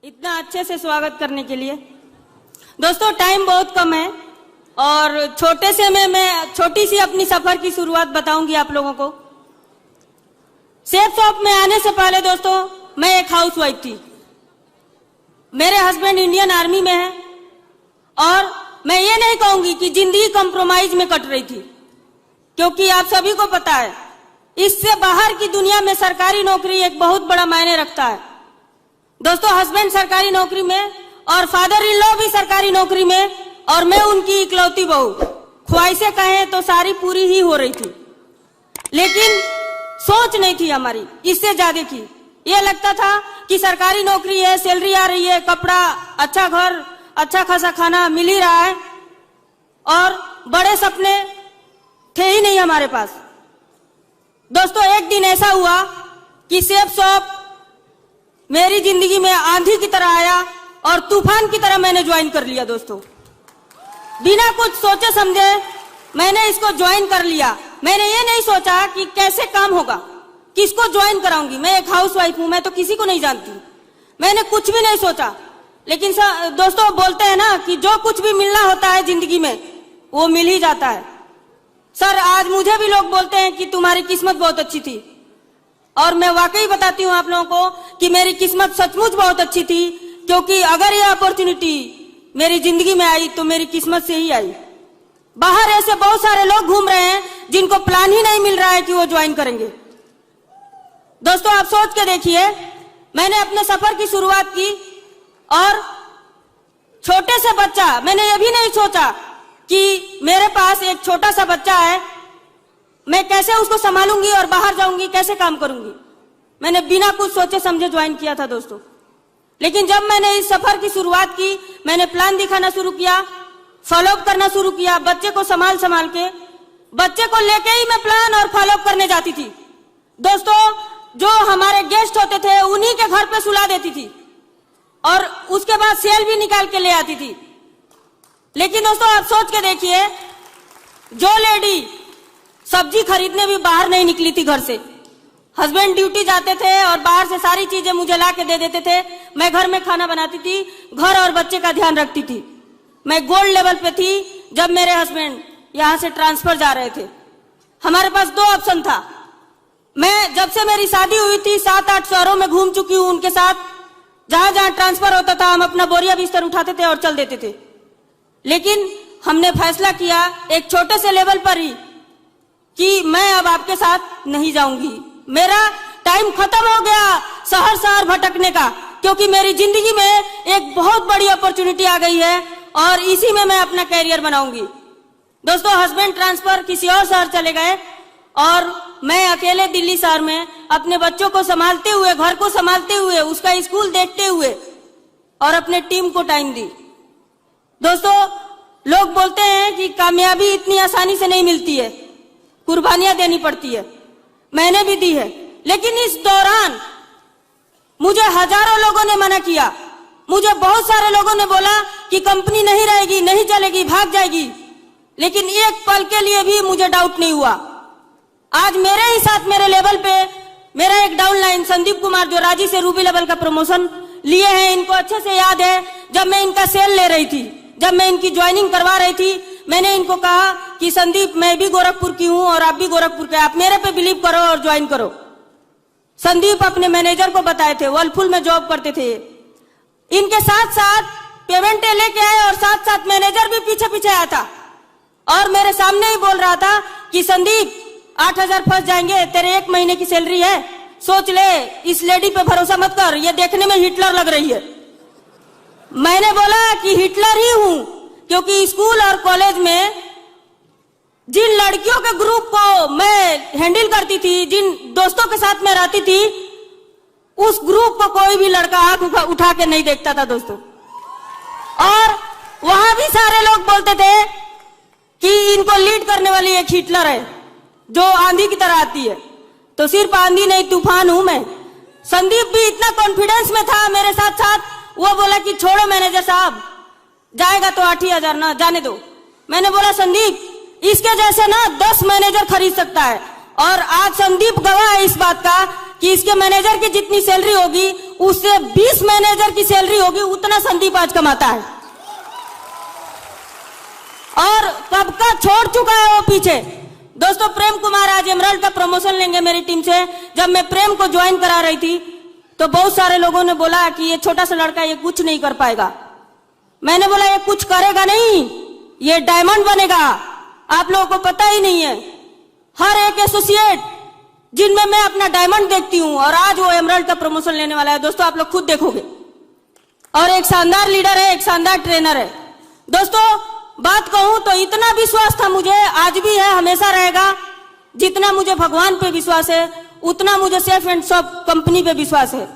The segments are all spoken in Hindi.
इतना अच्छे से स्वागत करने के लिए। दोस्तों, टाइम बहुत कम है और छोटे से मैं छोटी सी अपनी सफर की शुरुआत बताऊंगी आप लोगों को। सेफ शॉप में आने से पहले दोस्तों मैं एक हाउसवाइफ थी। मेरे हस्बैंड इंडियन आर्मी में है और मैं ये नहीं कहूंगी कि जिंदगी कंप्रोमाइज में कट रही थी, क्योंकि आप सभी को पता है इससे बाहर की दुनिया में सरकारी नौकरी एक बहुत बड़ा मायने रखता है। दोस्तों, हस्बैंड सरकारी नौकरी में और फादर इन लॉ भी सरकारी नौकरी में और मैं उनकी इकलौती बहू। ख्वाहिशें कहें तो सारी पूरी ही हो रही थी, लेकिन सोच नहीं थी हमारी इससे ज्यादा की। ये लगता था कि सरकारी नौकरी है, सैलरी आ रही है, कपड़ा, अच्छा घर, अच्छा खासा खाना मिल ही रहा है और बड़े सपने थे ही नहीं हमारे पास। दोस्तों, एक दिन ऐसा हुआ कि सेफ शॉप मेरी जिंदगी में आंधी की तरह आया और तूफान की तरह मैंने ज्वाइन कर लिया। दोस्तों, बिना कुछ सोचे समझे मैंने इसको ज्वाइन कर लिया। मैंने ये नहीं सोचा कि कैसे काम होगा, किसको ज्वाइन कराऊंगी। मैं एक हाउसवाइफ हूं, मैं तो किसी को नहीं जानती, मैंने कुछ भी नहीं सोचा। लेकिन दोस्तों, बोलते हैं ना कि जो कुछ भी मिलना होता है जिंदगी में वो मिल ही जाता है। सर, आज मुझे भी लोग बोलते हैं कि तुम्हारी किस्मत बहुत अच्छी थी और मैं वाकई बताती हूँ आप लोगों को कि मेरी किस्मत सचमुच बहुत अच्छी थी, क्योंकि अगर ये अपॉर्चुनिटी मेरी जिंदगी में आई तो मेरी किस्मत से ही आई। बाहर ऐसे बहुत सारे लोग घूम रहे हैं जिनको प्लान ही नहीं मिल रहा है कि वो ज्वाइन करेंगे। दोस्तों, आप सोच के देखिए, मैंने अपने सफर की शुरुआत की और छोटे से बच्चा, मैंने ये भी नहीं सोचा कि मेरे पास एक छोटा सा बच्चा है, मैं कैसे उसको संभालूंगी और बाहर जाऊंगी, कैसे काम करूंगी। मैंने बिना कुछ सोचे समझे ज्वाइन किया था दोस्तों। लेकिन जब मैंने इस सफर की शुरुआत की, मैंने प्लान दिखाना शुरू किया, फॉलोअप करना शुरू किया, बच्चे को संभाल के, बच्चे को लेके ही मैं प्लान और फॉलोअप करने जाती थी। दोस्तों, जो हमारे गेस्ट होते थे उन्हीं के घर पे सुला देती थी और उसके बाद सेल भी निकाल के ले आती थी। लेकिन दोस्तों, आप सोच के देखिए, जो लेडी सब्जी खरीदने भी बाहर नहीं निकली थी घर से, हस्बैंड ड्यूटी जाते थे और बाहर से सारी चीजें मुझे ला के दे देते थे, मैं घर में खाना बनाती थी, घर और बच्चे का ध्यान रखती थी। मैं गोल्ड लेवल पे थी जब मेरे हस्बैंड यहाँ से ट्रांसफर जा रहे थे। हमारे पास दो ऑप्शन था। मैं जब से मेरी शादी हुई थी 7-8 शहरों में घूम चुकी हूँ उनके साथ। जहां जहां ट्रांसफर होता था हम अपना बोरिया बिस्तर उठाते थे और चल देते थे। लेकिन हमने फैसला किया एक छोटे से लेवल पर ही कि मैं अब आपके साथ नहीं जाऊंगी। मेरा टाइम खत्म हो गया शहर शहर भटकने का, क्योंकि मेरी जिंदगी में एक बहुत बड़ी अपॉर्चुनिटी आ गई है और इसी में मैं अपना कैरियर बनाऊंगी। दोस्तों, हस्बैंड ट्रांसफर किसी और शहर चले गए और मैं अकेले दिल्ली शहर में अपने बच्चों को संभालते हुए, घर को संभालते हुए, उसका स्कूल देखते हुए और अपने टीम को टाइम दी। दोस्तों, लोग बोलते हैं कि कामयाबी इतनी आसानी से नहीं मिलती है, कुर्बानियां देनी पड़ती है। मैंने भी दी है, लेकिन इस दौरान मुझे हजारों लोगों ने मना किया। मुझे बहुत सारे लोगों ने बोला कि कंपनी नहीं रहेगी, नहीं चलेगी, भाग जाएगी, लेकिन एक पल के लिए भी मुझे डाउट नहीं हुआ। आज मेरे ही साथ मेरे लेवल पे मेरा एक डाउनलाइन संदीप कुमार, जो रांची से रूबी लेवल का प्रमोशन लिए हैं, इनको अच्छे से याद है। जब मैं इनका सेल ले रही थी, जब मैं इनकी ज्वाइनिंग करवा रही थी, मैंने इनको कहा कि संदीप, मैं भी गोरखपुर की हूं और आप भी गोरखपुर के, आप मेरे पे बिलीव करो और ज्वाइन करो। संदीप अपने मैनेजर को बताए थे, वर्लपुल में जॉब करते थे। इनके साथ साथ पेमेंट लेके आए और साथ साथ मैनेजर भी पीछे पीछे आया था और मेरे सामने ही बोल रहा था कि संदीप 8,000 फंस जाएंगे, तेरे 1 महीने की सैलरी है, सोच ले, इस लेडी पे भरोसा मत कर, ये देखने में हिटलर लग रही है। मैंने बोला कि हिटलर ही हूं, क्योंकि स्कूल और कॉलेज में जिन लड़कियों के ग्रुप को मैं हैंडल करती थी, जिन दोस्तों के साथ मैं रहती थी, उस ग्रुप को कोई भी लड़का आंख उठा के नहीं देखता था दोस्तों। और वहां भी सारे लोग बोलते थे कि इनको लीड करने वाली एक हिटलर है जो आंधी की तरह आती है। तो सिर्फ आंधी नहीं, तूफान हूं मैं। संदीप भी इतना कॉन्फिडेंस में था मेरे साथ साथ, वो बोला कि छोड़ो मैनेजर साहब, जाएगा तो 8,000 ना, जाने दो। मैंने बोला संदीप, इसके जैसे ना 10 मैनेजर खरीद सकता है और आज संदीप गवाह है इस बात का कि इसके मैनेजर की जितनी सैलरी होगी उससे 20 मैनेजर की सैलरी होगी, उतना संदीप आज कमाता है। और कब का छोड़ चुका है वो पीछे। दोस्तों, प्रेम कुमार आज एमराल्ड का प्रमोशन लेंगे मेरी टीम से। जब मैं प्रेम को ज्वाइन करा रही थी तो बहुत सारे लोगों ने बोला कि ये छोटा सा लड़का ये कुछ नहीं कर पाएगा। मैंने बोला ये कुछ करेगा नहीं, ये डायमंड बनेगा। आप लोगों को पता ही नहीं है, हर एक एसोसिएट जिनमें मैं अपना डायमंड देखती हूं, और आज वो एमराल्ड का प्रमोशन लेने वाला है। दोस्तों, आप लोग खुद देखोगे। और एक शानदार लीडर है, एक शानदार ट्रेनर है। दोस्तों, बात कहूं तो इतना विश्वास था मुझे, आज भी है, हमेशा रहेगा। जितना मुझे भगवान पे विश्वास है उतना मुझे सेफ एंड सॉफ्ट कंपनी पे विश्वास है।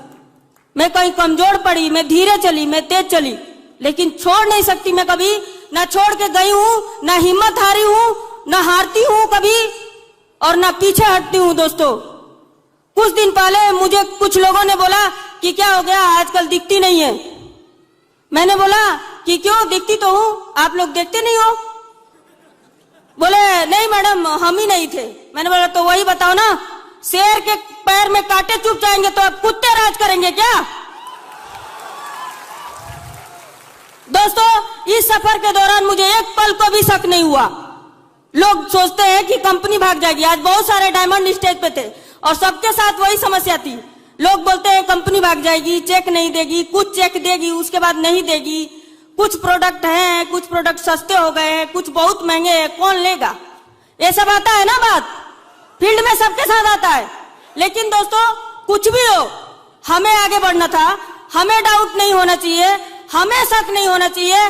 मैं कहीं कमजोर पड़ी, मैं धीरे चली, मैं तेज चली, लेकिन छोड़ नहीं सकती मैं कभी। ना छोड़ के गई हूं, ना हिम्मत हारी हूं, ना हारती हूं कभी, और ना पीछे हटती हूं। दोस्तों, कुछ दिन पहले मुझे कुछ लोगों ने बोला कि क्या हो गया, आजकल दिखती नहीं है। मैंने बोला कि क्यों, दिखती तो हूं, आप लोग देखते नहीं हो। बोले नहीं मैडम, हम ही नहीं थे। मैंने बोला तो वही बताओ ना, शेर के पैर में कांटे चुभ जाएंगे तो अब कुत्ते राज करेंगे क्या? दोस्तों, इस सफर के दौरान मुझे एक पल को भी शक नहीं हुआ। लोग सोचते हैं कि कंपनी भाग जाएगी। आज बहुत सारे डायमंड स्टेज पे थे और सबके साथ वही समस्या थी। लोग बोलते हैं कंपनी भाग जाएगी, चेक नहीं देगी, कुछ चेक देगी उसके बाद नहीं देगी, कुछ प्रोडक्ट हैं, कुछ प्रोडक्ट सस्ते हो गए हैं, कुछ बहुत महंगे हैं, कौन लेगा। ये सब आता है ना, बात फील्ड में सबके साथ आता है। लेकिन दोस्तों, कुछ भी हो, हमें आगे बढ़ना था, हमें डाउट नहीं होना चाहिए, हमें शक नहीं होना चाहिए।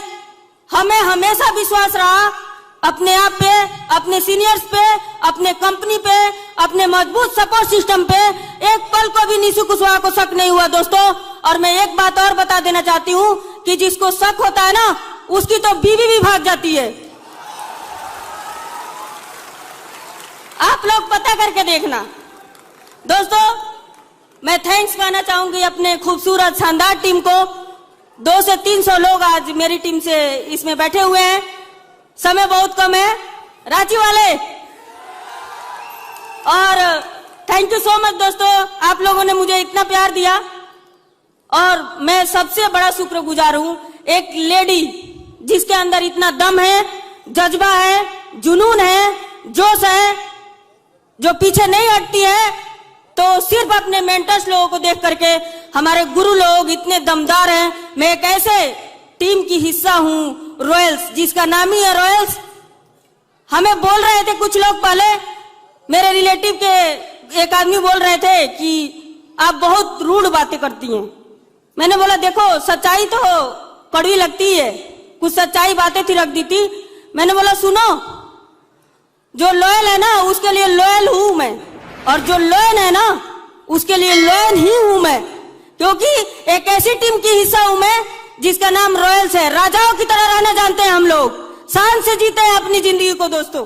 हमें हमेशा विश्वास रहा अपने आप पे, अपने सीनियर्स पे, अपने कंपनी पे, अपने मजबूत सपोर्ट सिस्टम पे। एक पल को भी निशु कुशवाहा को शक नहीं हुआ। दोस्तों, और मैं एक बात और बता देना चाहती हूं कि जिसको शक होता है ना, उसकी तो बीवी भी भाग जाती है। आप लोग पता करके देखना। दोस्तों, मैं थैंक्स कहना चाहूंगी अपने खूबसूरत शानदार टीम को। 200 से 300 लोग आज मेरी टीम से इसमें बैठे हुए हैं। समय बहुत कम है, रांची वाले, और थैंक यू सो मच दोस्तों, आप लोगों ने मुझे इतना प्यार दिया। और मैं सबसे बड़ा शुक्रगुजार हूं एक लेडी जिसके अंदर इतना दम है, जज्बा है, जुनून है, जोश है, जो पीछे नहीं हटती है। तो सिर्फ अपने मेंटर्स लोगों को देख करके, हमारे गुरु लोग इतने दमदार हैं। मैं एक ऐसे टीम की हिस्सा हूं, रॉयल्स, जिसका नाम ही है रॉयल्स। हमें बोल रहे थे कुछ लोग पहले, मेरे रिलेटिव के एक आदमी बोल रहे थे कि आप बहुत रूड बातें करती हैं। मैंने बोला देखो, सच्चाई तो कड़वी लगती है, कुछ सच्चाई बातें थी, रख दी थी। मैंने बोला सुनो, जो लॉयल है ना उसके लिए लॉयल हूं मैं, और जो लॉयल है ना उसके लिए लॉयल ही हूं मैं, क्योंकि एक ऐसी टीम की हिस्सा हूं मैं जिसका नाम रॉयल्स है। राजाओं की तरह रहना जानते हैं हम लोग, शान से जीते हैं अपनी जिंदगी को। दोस्तों,